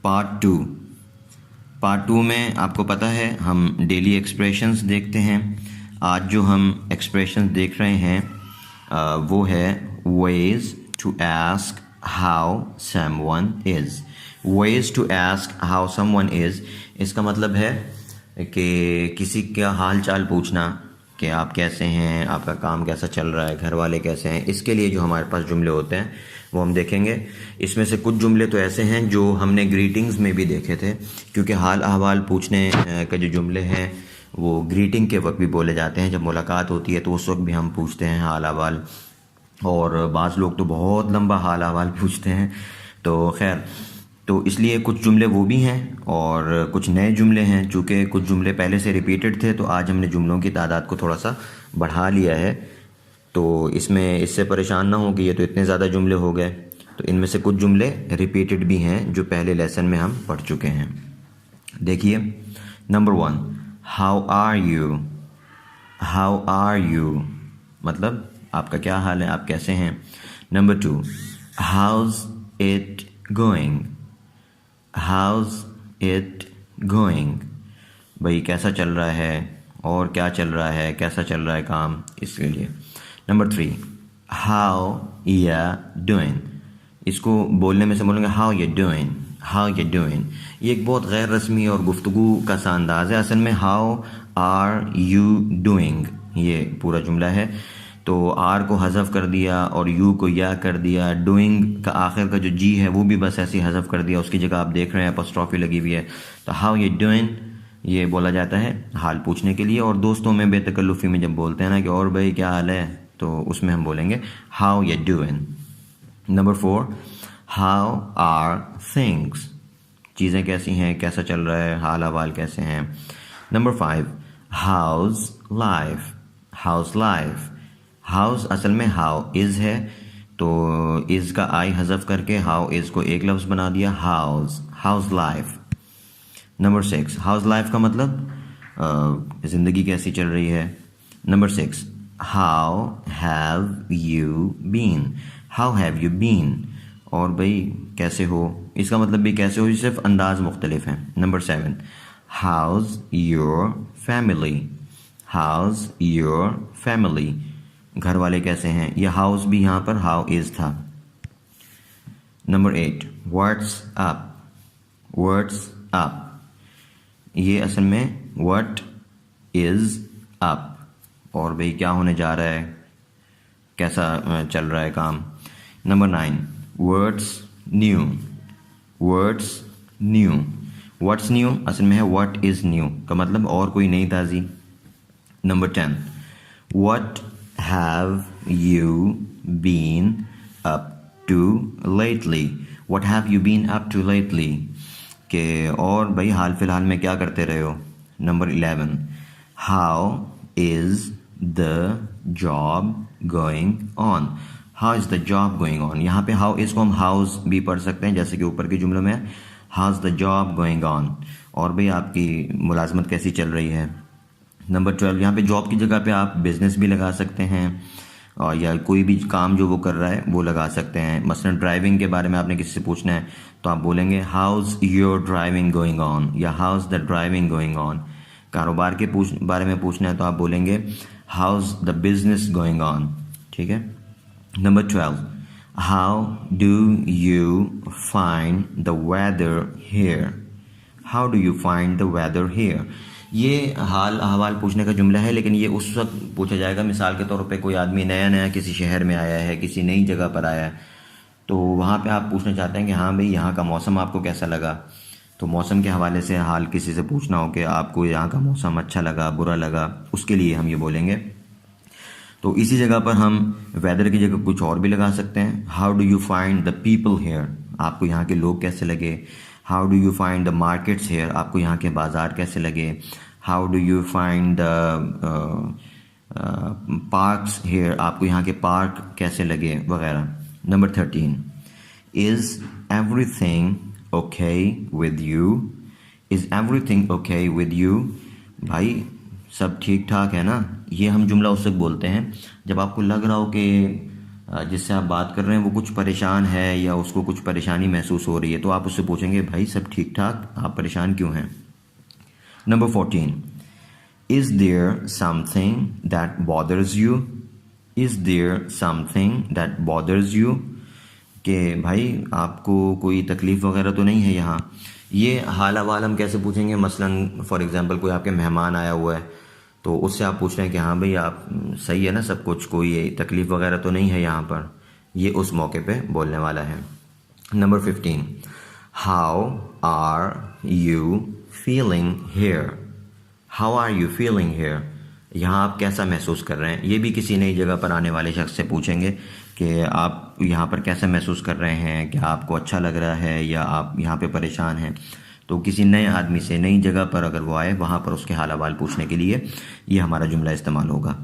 Part 2 में आपको पता है हम डेली एक्सप्रेशंस देखते हैं। आज जो हम एक्सप्रेशंस देख रहे हैं वो है ways to ask how someone is। ways to ask how someone is, इसका मतलब है कि किसी का हाल चाल पूछना कि आप कैसे हैं, आपका काम कैसा चल रहा है, घर वाले कैसे हैं। इसके लिए जो हमारे पास जुमले होते हैं वो हम देखेंगे। इसमें से कुछ जुमले तो ऐसे हैं जो हमने ग्रीटिंग्स में भी देखे थे, क्योंकि हाल अहवाल पूछने का जो जुमले हैं वो ग्रीटिंग के वक्त भी बोले जाते हैं। जब मुलाकात होती है तो उस वक्त भी हम पूछते हैं हाल अहवाल, और बाज़ लोग तो बहुत लंबा हाल अहवाल पूछते हैं। तो खैर, तो इसलिए कुछ जुमले वो भी हैं और कुछ नए जुमले हैं। चूँकि कुछ जुमले पहले से रिपीटेड थे तो आज हमने जुमलों की तादाद को थोड़ा सा बढ़ा लिया है। तो इसमें इससे परेशान ना हो कि ये तो इतने ज़्यादा जुमले हो गए। तो इनमें से कुछ जुमले रिपीटेड भी हैं जो पहले लेसन में हम पढ़ चुके हैं। देखिए, number 1, how are you. How are you मतलब आपका क्या हाल है, आप कैसे हैं। Number 2, how's it going. How's it going, भाई कैसा चल रहा है और क्या चल रहा है, कैसा चल रहा है काम, इसके लिए। नंबर 3, हाउ या डूइंग। इसको बोलने में से बोलेंगे how you doing, how you doing. ये एक बहुत गैर रस्मी और गुफ्तगू का सा अंदाज़ है। असल में हाउ आर यू डूइंग ये पूरा जुमला है। तो आर को हज़फ कर दिया और यू को या कर दिया। डूइंग का आखिर का जो जी है वो भी बस ऐसे ही हज़फ कर दिया, उसकी जगह आप देख रहे हैं अपॉस्ट्रोफी लगी हुई है। तो हाउ यू डूइंग ये बोला जाता है हाल पूछने के लिए। और दोस्तों में बेतकल्लुफ़ी में जब बोलते हैं ना कि और भाई क्या हाल है, तो उसमें हम बोलेंगे how you doing. Number 4, how are things. चीज़ें कैसी हैं, कैसा चल रहा है, हाल अहवाल कैसे हैं। Number 5, house life. House life, house असल में हाउ इज़ है, तो इज़ का आई हज़फ करके हाउ इज़ को एक लफ्ज़ बना दिया, how's, how's life. Number 6, how's life का मतलब ज़िंदगी कैसी चल रही है। Number 6, how have you been. How have you been, और भाई कैसे हो, इसका मतलब भी कैसे हो, सिर्फ अंदाज मुख्तलिफ हैं। Number 7, house your family. House your family, घर वाले कैसे हैं। यह हाउस भी यहाँ पर हाउ इज़ था। Number 8, what's up. What's up, ये असल में व्हाट इज़ अप, और भाई क्या होने जा रहा है, कैसा चल रहा है काम। Number 9, what's new. What's new, what's new असल में है व्हाट इज़ न्यू का मतलब और कोई नई ताज़ी। Number 10, what have you been up to lately। what have you been up to lately के और भाई हाल फिलहाल में क्या करते रहे हो। Number 11, how is the job going on। how is the job going on, यहाँ पे how is को हम house भी पढ़ सकते हैं जैसे कि ऊपर के जुमलों में how's the job going on, और भाई आपकी मुलाजमत कैसी चल रही है। नंबर 12, यहाँ पे जॉब की जगह पे आप बिज़नेस भी लगा सकते हैं, और या कोई भी काम जो वो कर रहा है वो लगा सकते हैं। मसलन ड्राइविंग के बारे में आपने किसी से पूछना है तो आप बोलेंगे how's your driving going on, या how's the driving going on. कारोबार के बारे में पूछना है तो आप बोलेंगे how's the business going on. ठीक है। Number 12, how do you find the weather here. How do you find the weather here, ये हाल अहवाल पूछने का जुमला है, लेकिन ये उस वक्त पूछा जाएगा मिसाल के तौर पे कोई आदमी नया नया किसी शहर में आया है, किसी नई जगह पर आया है, तो वहाँ पे आप पूछना चाहते हैं कि हाँ भाई यहाँ का मौसम आपको कैसा लगा। तो मौसम के हवाले से हाल किसी से पूछना हो कि आपको यहाँ का मौसम अच्छा लगा, बुरा लगा, उसके लिए हम ये बोलेंगे। तो इसी जगह पर हम वेदर की जगह कुछ और भी लगा सकते हैं। How do you find the people here, आपको यहाँ के लोग कैसे लगे। How do you find the markets here, आपको यहाँ के बाज़ार कैसे लगे। How do you find the parks here, आपको यहाँ के पार्क कैसे लगे, वगैरह। Number 13, is everything okay with you. Is everything okay with you, भाई सब ठीक ठाक है ना। ये हम जुमला उस वक्त बोलते हैं जब आपको लग रहा हो कि जिससे आप बात कर रहे हैं वो कुछ परेशान है या उसको कुछ परेशानी महसूस हो रही है, तो आप उससे पूछेंगे भाई सब ठीक ठाक, आप परेशान क्यों हैं। Number 14, is there something that bothers you. Is there something that bothers you, कि भाई आपको कोई तकलीफ़ वगैरह तो नहीं है यहाँ। ये हाल अहवाल हम कैसे पूछेंगे, मसलन फॉर एग्ज़ाम्पल कोई आपके मेहमान आया हुआ है तो उससे आप पूछ रहे हैं कि हाँ भाई आप सही है ना सब कुछ, कोई तकलीफ़ वगैरह तो नहीं है यहाँ पर, ये उस मौके पे बोलने वाला है। Number 15, how are you feeling here. How are you feeling here, यहाँ आप कैसा महसूस कर रहे हैं। ये भी किसी नई जगह पर आने वाले शख्स से पूछेंगे कि आप यहाँ पर कैसा महसूस कर रहे हैं, क्या आपको अच्छा लग रहा है या आप यहाँ पे परेशान हैं। तो किसी नए आदमी से नई जगह पर अगर वो आए, वहाँ पर उसके हाल अहवाल पूछने के लिए ये हमारा जुमला इस्तेमाल होगा।